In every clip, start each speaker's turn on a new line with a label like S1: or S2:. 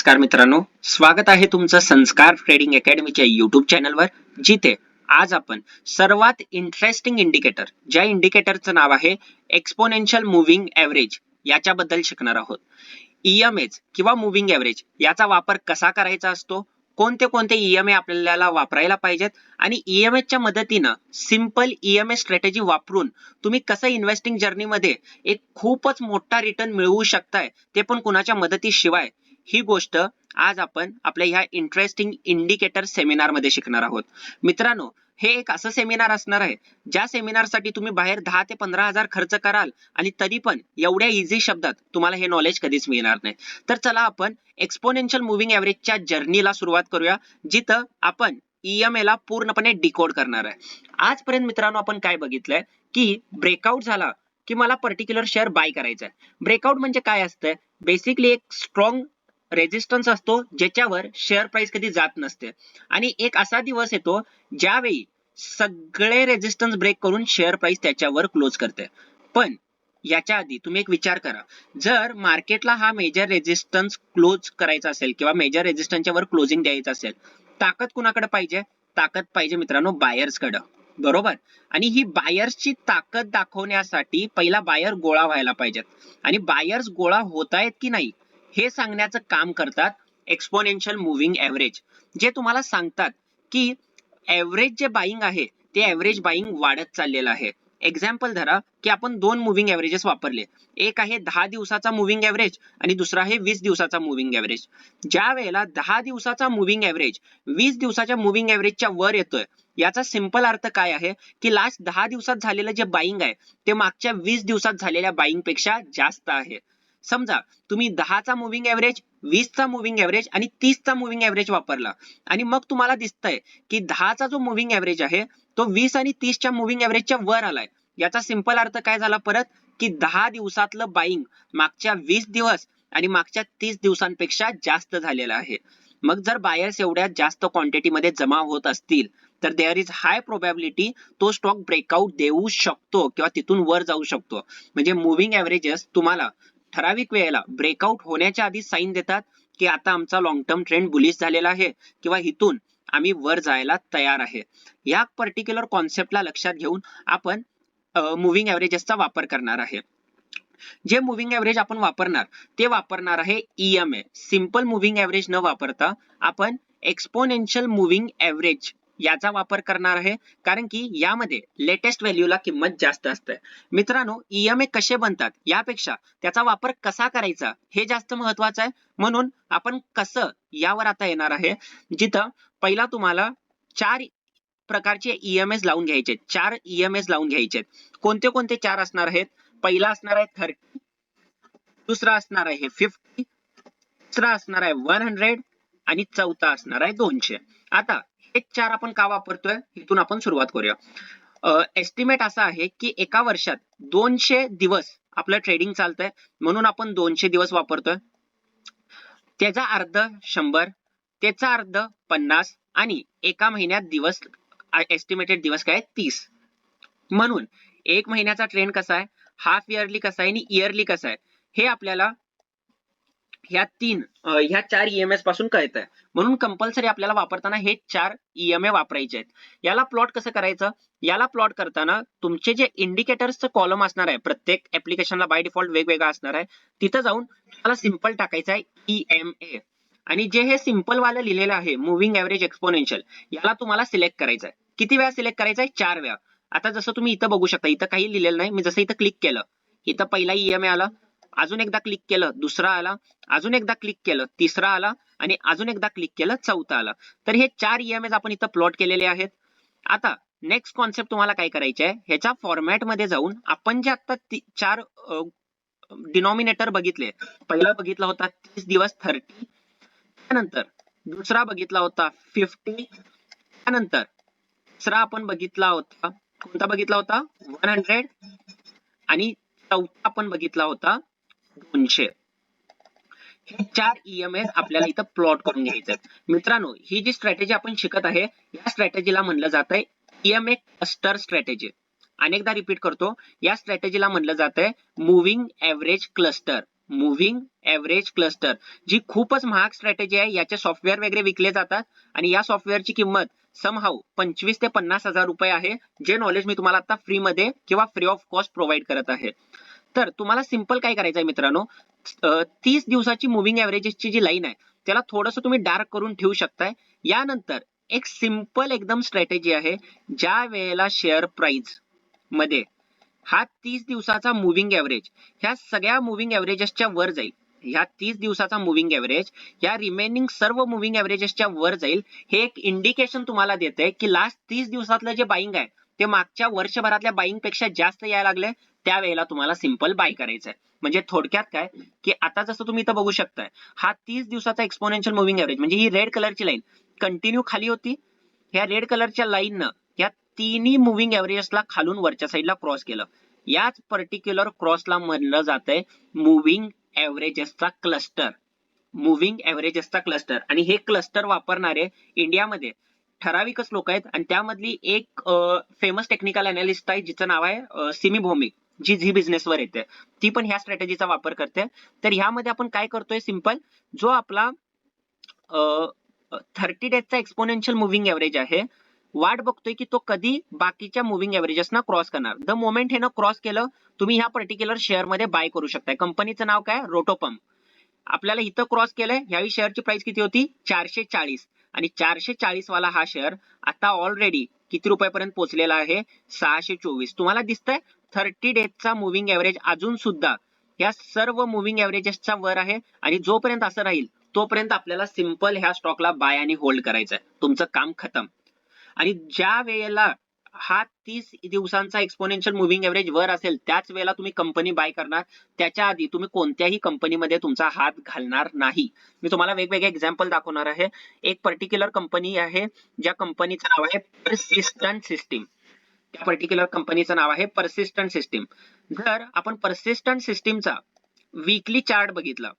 S1: नमस्कार मित्रांनो, स्वागत आहे तुमचं संस्कार ट्रेडिंग अकॅडमीच्या युट्यूब चॅनलवर, जिथे आज आपण सर्वात इंटरेस्टिंग इंडिकेटर, ज्या इंडिकेटरचं नाव आहे एक्सपोनेन्शियल मूव्हिंग ॲव्हरेज, याच्याबद्दल शिकणार आहोत. ईएमएज किंवा मूव्हिंग ॲव्हरेज याचा वापर कसा करायचा असतो, कोणते कोणते ईएमए आपल्याला वापरायला पाहिजेत आणि ईएमएच्या मदतीनं सिंपल ईएमए स्ट्रॅटेजी वापरून तुम्ही कसं इन्व्हेस्टिंग जर्नीमध्ये एक खूपच मोठा रिटर्न मिळवू शकताय, ते पण कुणाच्या मदतीशिवाय, ही गोष्ट आज आपण आपल्या ह्या इंटरेस्टिंग इंडिकेटर सेमिनार मध्ये शिकणार आहोत. मित्रांनो, हे एक असं सेमिनार असणार आहे ज्या सेमिनारसाठी तुम्ही बाहेर 10 ते 15,000 खर्च कराल आणि तरी पण एवढ्या इझी शब्दात तुम्हाला हे नॉलेज कधीच मिळणार नाही. तर चला आपण एक्सपोनेन्शियल मूव्हिंग ॲव्हरेजच्या जर्नीला सुरुवात करूया, जिथं आपण ईएमए ला पूर्णपणे डिकोड करणार आहे. आजपर्यंत मित्रांनो आपण काय बघितलंय की ब्रेकआउट झाला की मला पर्टिक्युलर शेअर बाय करायचा आहे. ब्रेकआउट म्हणजे काय असतंय? बेसिकली एक स्ट्रॉंग रेजिस्टन्स असतो ज्याच्यावर शेअर प्राइस कधी जात नसते आणि एक असा दिवस येतो ज्यावेळी सगळे रेजिस्टन्स ब्रेक करून शेअर प्राइस त्याच्यावर क्लोज करते. पण याच्या आधी तुम्ही एक विचार करा, जर मार्केटला हा मेजर रेजिस्टन्स क्लोज करायचा असेल किंवा मेजर रेजिस्टन्सच्या वर क्लोजिंग द्यायचं असेल, ताकद कुणाकडे पाहिजे? ताकद पाहिजे मित्रांनो बायर्सकडे, बरोबर. आणि ही बायर्सची ताकद दाखवण्यासाठी पहिला बायर गोळा व्हायला पाहिजेत आणि बायर्स गोळा होत आहेत की नाही हे सांगण्याचं काम करतात एक्सपोनेन्शियल मूव्हिंग ॲव्हरेज, जे तुम्हाला सांगतात की ॲव्हरेज जे बाईंग आहे ते ॲव्हरेज बाईंग वाढत चाललेलं आहे. एक्झाम्पल धरा की आपण दोन मूव्हिंग ॲव्हरेजेस वापरले, एक आहे 10 दिवसाचा मूव्हिंग ॲव्हरेज आणि दुसरा आहे 20 दिवसाचा मूव्हिंग ॲव्हरेज. ज्या वेळेला 10 दिवसाचा मूव्हिंग ॲव्हरेज 20 दिवसाच्या मूव्हिंग ॲव्हरेजच्या वर येतोय, याचा सिंपल अर्थ काय आहे की लास्ट 10 दिवसात झालेलं जे बाईंग आहे ते मागच्या 20 दिवसात झालेल्या बाईंग पेक्षा जास्त आहे. समजा तुम्ही 10 चा मूव्हिंग ॲव्हरेज, 20 चा मूव्हिंग ॲव्हरेज आणि 30 चा मूव्हिंग ॲव्हरेज वापरला आणि मग तुम्हाला दिसतंय की 10 चा जो मूव्हिंग ॲव्हरेज आहे तो 20 आणि 30 च्या मूव्हिंग ॲव्हरेजच्या वर आलाय. याचा सिंपल अर्थ काय झाला परत, की 10 दिवसातलं बाईंग मागच्या 20 दिवस आणि मागच्या 30 दिवसांपेक्षा जास्त झालेलं आहे. मग जर बायर्स एवढ्या जास्त क्वांटिटीमध्ये जमा होत असतील तर देअर इज हाय प्रोबॅबिलिटी तो स्टॉक ब्रेकआउट देऊ शकतो किंवा तिथून वर जाऊ शकतो. म्हणजे मूव्हिंग ॲव्हरेजेस तुम्हाला ठराविक वेळेला ब्रेकआउट होण्याच्या आधी साईन देतात की आता आमचा लॉंग टर्म ट्रेंड बुलिश झालेला आहे किंवा इथून आम्ही वर जायला तयार आहे. या पर्टिक्युलर कॉन्सेप्टला लक्षात घेऊन आपण मूव्हिंग ॲव्हरेजेसचा वापर करणार आहे. जे मूव्हिंग ॲव्हरेज आपण वापरणार ते वापरणार आहे ईएमए. सिंपल मूव्हिंग ॲव्हरेज न वापरता आपण एक्सपोनेन्शियल मूव्हिंग ॲव्हरेज याचा वापर करणार आहे, कारण की यामध्ये लेटेस्ट व्हॅल्यूला किंमत जास्त असते. मित्रांनो, ईएमए कसे बनतात यापेक्षा त्याचा वापर कसा करायचा हे जास्त महत्वाचं आहे. म्हणून आपण कसं यावर आता येणार आहे, जिथं पहिला तुम्हाला 4 प्रकारचे ईएमएस लावून घ्यायचे, 4 ईएमएस लावून घ्यायचे. कोणते कोणते 4 असणार आहेत? पहिला असणार आहे 30, दुसरा असणार आहे 50, तिसरा असणार आहे 100 आणि चौथा असणार आहे 200. आता हे 4 आपण का वापरतोय इथून आपण सुरुवात करूया. एस्टिमेट असा आहे की एका वर्षात 200 दिवस आपलं ट्रेडिंग चालतंय, म्हणून आपण 200 दिवस वापरतोय. त्याचा अर्ध 100, त्याचा अर्ध 50 आणि एका महिन्यात दिवस एस्टिमेटेड दिवस काय 30. म्हणून एक महिन्याचा ट्रेंड कसा आहे, हाफ इयरली कसा आहे आणि इयरली कसा आहे हे आपल्याला ह्या 4 ईएमएस पासून कळतंय. म्हणून कंपल्सरी आपल्याला वापरताना हे 4 ईएमए वापरायचे आहेत. याला प्लॉट कसं करायचं? याला प्लॉट करताना तुमचे जे इंडिकेटर्सचं कॉलम असणार आहे, प्रत्येक ऍप्लिकेशनला बाय डिफॉल्ट वेगवेगळा असणार आहे, तिथं जाऊन तुम्हाला सिंपल टाकायचं आहे ईएमए आणि जे हे सिंपल वालं लिहिलेलं आहे मूव्हिंग ॲव्हरेज एक्सपोनेन्शियल, याला तुम्हाला सिलेक्ट करायचं आहे. किती वेळा सिलेक्ट करायचं आहे? 4 वेळा. आता जसं तुम्ही इथं बघू शकता, इथं काही लिहिलेलं नाही, मी जसं इथं क्लिक केलं, इथं पहिला ईएमए आला, अजून एकदा क्लिक केलं दुसरा आला, अजून एकदा क्लिक केलं तिसरा आला आणि अजून एकदा क्लिक केलं चौथा आला. तर हे 4 ईएमएस आपण इथं प्लॉट केलेले आहेत. आता नेक्स्ट कॉन्सेप्ट तुम्हाला काय करायचे आहे, ह्याच्या फॉर्मॅट मध्ये जाऊन आपण जे आता 4 डिनॉमिनेटर बघितले, पहिला बघितला होता 30 दिवस 30, त्यानंतर दुसरा बघितला होता 50, त्यानंतर तिसरा आपण बघितला होता, कोणता बघितला होता 100 आणि चौथा आपण बघितला होता 200. हे 4 ईएमएस आपल्याला इथं प्लॉट करून घ्यायचे. मित्रांनो, ही जी स्ट्रॅटेजी आपण शिकत आहे या स्ट्रॅटेजीला म्हणलं जात आहे ईएमए क्लस्टर स्ट्रॅटेजी. अनेकदा रिपीट करतो, या स्ट्रॅटेजीला म्हणलं जात आहे moving average cluster. Moving average cluster, जी खूपच महाग स्ट्रॅटेजी आहे. याचे सॉफ्टवेअर वगैरे विकले जातात आणि या सॉफ्टवेअरची किंमत समहाऊ 25 ते 50 हजार रुपये आहे. जे नॉलेज मी तुम्हाला आता फ्री मध्ये किंवा फ्री ऑफ कॉस्ट प्रोव्हाइड करत आहे. तर तुम्हाला सिंपल काय करायचं आहे मित्रांनो, 30 दिवसाची मुव्हिंग एव्हरेजेसची जी लाईन आहे त्याला थोडंसं तुम्ही डार्क करून ठेवू शकताय. यानंतर एक सिंपल एकदम स्ट्रॅटेजी आहे. ज्या वेळेला शेअर प्राइस मध्ये हा 30 दिवसाचा मुव्हिंग एव्हरेज ह्या सगळ्या मुव्हिंग एव्हरेजेसच्या वर जाईल, ह्या 30 दिवसाचा मुव्हिंग एव्हरेज या रिमेनिंग सर्व मुव्हिंग एव्हरेजेसच्या वर जाईल, हे एक इंडिकेशन तुम्हाला देते की लास्ट 30 दिवसातलं जे बाईंग आहे ते मागच्या वर्षभरातल्या बाईंग पेक्षा जास्त यायला लागले. त्यावेळेला तुम्हाला सिंपल बाय करायचं आहे. म्हणजे थोडक्यात काय की आता जसं तुम्ही इथं बघू शकताय, हा 30 दिवसाचा एक्सपोनेन्शियल मुव्हिंग एव्हरेज म्हणजे ही रेड कलरची लाईन कंटिन्यू खाली होती. ह्या रेड कलरच्या लाईननं या तिन्ही मुव्हिंग एव्हरेजेसला खालून वरच्या साईडला क्रॉस केलं. याच पर्टिक्युलर क्रॉसला म्हणलं जातंय मुव्हिंग एव्हरेजेसचा क्लस्टर. मुव्हिंग एव्हरेजेसचा क्लस्टर. आणि हे क्लस्टर वापरणारे इंडियामध्ये ठराविकच लोक आहेत आणि त्यामधली एक फेमस टेक्निकल अनालिस्ट आहे जिचं नाव आहे सिमी भौमिक, जी झी बिझनेसवर येते. ती पण ह्या स्ट्रॅटेजीचा वापर करते. तर ह्यामध्ये आपण काय करतोय, सिंपल जो आपला 30 डेजचा एक्सपोनेन्शियल मुव्हिंग एव्हरेज आहे, वाट बघतोय की तो कधी बाकीच्या मुव्हिंग एव्हरेजेसना क्रॉस करणार. द मोमेंट हे ना क्रॉस केलं, तुम्ही ह्या पर्टिक्युलर शेअर मध्ये बाय करू शकताय. कंपनीचं नाव काय, रोटोपंप. आपल्याला इथं क्रॉस केलंय. ह्यावेळी शेअरची प्राइस किती होती, 440. आणि 440 वाला हा शेअर आता ऑलरेडी किती रुपयापर्यंत पोहोचलेला आहे, 624. तुम्हाला दिसतंय 30 डेजचा मुव्हिंग एव्हरेज अजून सुद्धा या सर्व मुव्हिंग एव्हरेजेसच्या वर आहे. आणि जोपर्यंत असं राहील तोपर्यंत आपल्याला सिंपल ह्या स्टॉकला बाय आणि होल्ड करायचंय. तुमचं काम खतम. आणि ज्या वेळेला हा 30 दिवसांचा एक्सपोनेन्शियल मुव्हिंग एव्हरेज वर असेल त्याच वेळेला तुम्ही कंपनी बाय करणार. त्याच्या आधी तुम्ही कोणत्याही कंपनीमध्ये तुमचा हात घालणार नाही. मी तुम्हाला वेगवेगळे एक्झाम्पल दाखवणार आहे. एक पर्टिक्युलर कंपनी आहे, ज्या कंपनीचं नाव आहे पर्सिस्टंट सिस्टीम. त्या पर्टिक्युलर कंपनीचं नाव आहे पर्सिस्टंट सिस्टीम. जर आपण पर्सिस्टंट सिस्टीमचा वीकली चार्ट बघितला,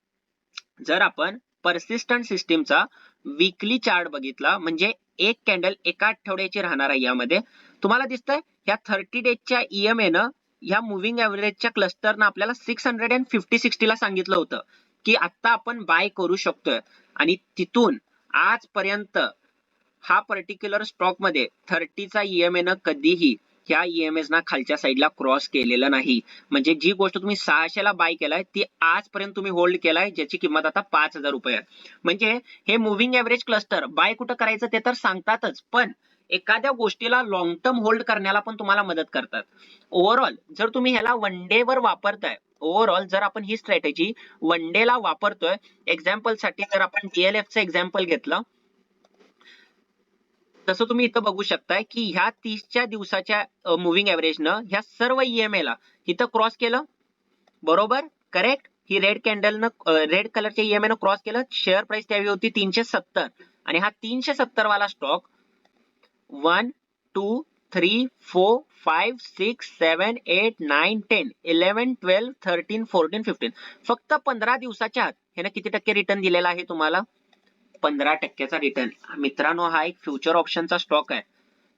S1: जर आपण पर्सिस्टंट सिस्टीमचा वीकली चार्ट बघितला, म्हणजे एक कॅन्डल एका आठवड्याची राहणार आहे, यामध्ये तुम्हाला दिसतंय ह्या 30 डेजच्या ईएमए न ह्या मुव्हिंग एव्हरेजच्या क्लस्टरनं आपल्याला 650-60 ला सांगितलं होतं की आता आपण बाय करू शकतोय. आणि तिथून आजपर्यंत हा पर्टिक्युलर स्टॉक मध्ये 30चा ईएमए न कधीही ह्या ईएमएस ना खालच्या साईडला क्रॉस केलेलं नाही. म्हणजे जी गोष्ट तुम्ही 600 ला बाय केलाय ती आजपर्यंत तुम्ही होल्ड केलाय, ज्याची किंमत आता 5000 रुपये आहे. म्हणजे हे मुव्हिंग एव्हरेज क्लस्टर बाय कुठं करायचं ते तर सांगतातच, पण एखाद्या गोष्टीला लॉंग टर्म होल्ड करण्याला पण तुम्हाला मदत करतात. ओव्हरऑल जर तुम्ही ह्याला वन डे वर वापरताय, ओव्हरऑल जर आपण ही स्ट्रॅटेजी वन डे ला वापरतोय, एक्झाम्पल साठी जर आपण DLF चं एक्झाम्पल घेतलं, तसं तुम्ही इथं बघू शकताय की ह्या 30च्या दिवसाच्या मुव्हिंग एव्हरेजनं ह्या सर्व ईएमए ला इथं क्रॉस केलं. बरोबर, करेक्ट. ही रेड कॅन्डलनं रेड कलरच्या ईएमए न क्रॉस केलं. शेअर प्राइस त्यावेळी होती 370. आणि हा 370 वाला स्टॉक 1 2 3 4 5 6 7 8 9 10 11 12 13 14 15 फक्त 15 दिवसाच्या आत ह्यानं किती टक्के रिटर्न दिलेला आहे तुम्हाला, 15% रिटर्न. मित्रांनो, हा एक फ्युचर ऑप्शनचा स्टॉक आहे,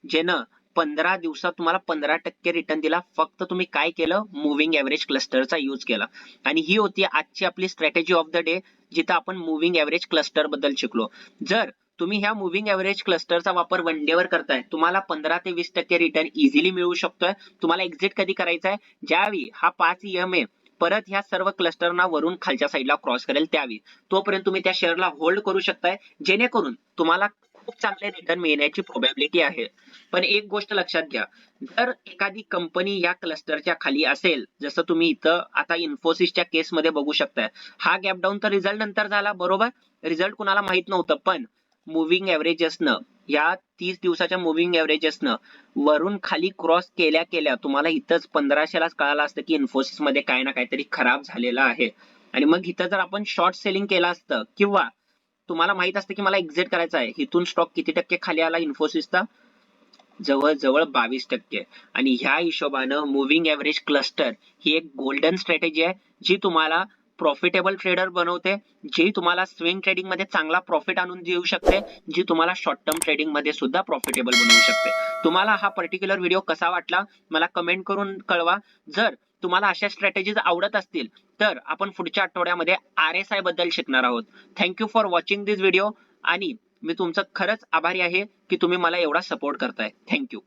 S1: ज्यानं 15 दिवसात तुम्हाला 15% रिटर्न दिला. फक्त तुम्ही काय केलं, मुव्हिंग एव्हरेज क्लस्टरचा यूज केला. आणि ही होती आजची आपली स्ट्रॅटेजी ऑफ द डे, जिथं आपण मुव्हिंग एव्हरेज क्लस्टर बद्दल शिकलो. जर तुम्ही ह्या मुव्हिंग एव्हरेज क्लस्टरचा वापर वन डे वर करताय, तुम्हाला 15 ते 20% रिटर्न इझिली मिळू शकतोय. तुम्हाला एक्झिट कधी करायचा आहे, ज्यावेळी हा 5 ईएमए परत ह्या सर्व क्लस्टरना वरून खालच्या साईडला क्रॉस करेल त्यावेळी. तोपर्यंत तुम्ही त्या शेअरला होल्ड करू शकताय, जेणेकरून तुम्हाला खूप चांगले रिटर्न मिळण्याची प्रोबॅबिलिटी आहे. पण एक गोष्ट लक्षात घ्या, जर एखादी कंपनी या क्लस्टरच्या खाली असेल, जसं तुम्ही इथं आता इन्फोसिसच्या केसमध्ये बघू शकताय, हा गॅप डाऊन तर रिझल्ट नंतर झाला, बरोबर. रिझल्ट कुणाला माहित नव्हतं, पण मुव्हिंग एव्हरेजेसनं, या 30 दिवसाच्या मुव्हिंग एव्हरेजेसनं वरून खाली क्रॉस केल्या केल्या तुम्हाला इथंच 1500 लाच कळालं असतं की इन्फोसिस मध्ये काय ना काहीतरी खराब झालेलं आहे. आणि मग इथं जर आपण शॉर्ट सेलिंग केलं असतं, किंवा तुम्हाला माहित असतं की मला एक्झिट करायचं आहे, इथून स्टॉक किती टक्के खाली आला इन्फोसिसचा, जवळजवळ 22%. आणि ह्या हिशोबानं मुव्हिंग एव्हरेज क्लस्टर ही एक गोल्डन स्ट्रॅटेजी आहे, जी तुम्हाला प्रॉफिटेबल ट्रेडर बनवते, जी तुम्हाला स्विंग ट्रेडिंग मध्ये चांगला प्रॉफिट आणून देऊ शकते, जी तुम्हाला शॉर्ट टर्म ट्रेडिंग मध्ये सुद्धा प्रॉफिटेबल बनवू शकते. तुम्हाला हा पर्टिक्युलर व्हिडिओ कसा वाटला मला कमेंट करून कळवा. जर तुम्हाला अशा स्ट्रॅटेजीज आवडत असतील तर आपण पुढच्या आठवड्यामध्ये RSI बद्दल शिकणार आहोत. Thank you for watching this video आणि मी तुमचं खरंच आभारी आहे की तुम्ही मला एवढा सपोर्ट करताय. थँक्यू.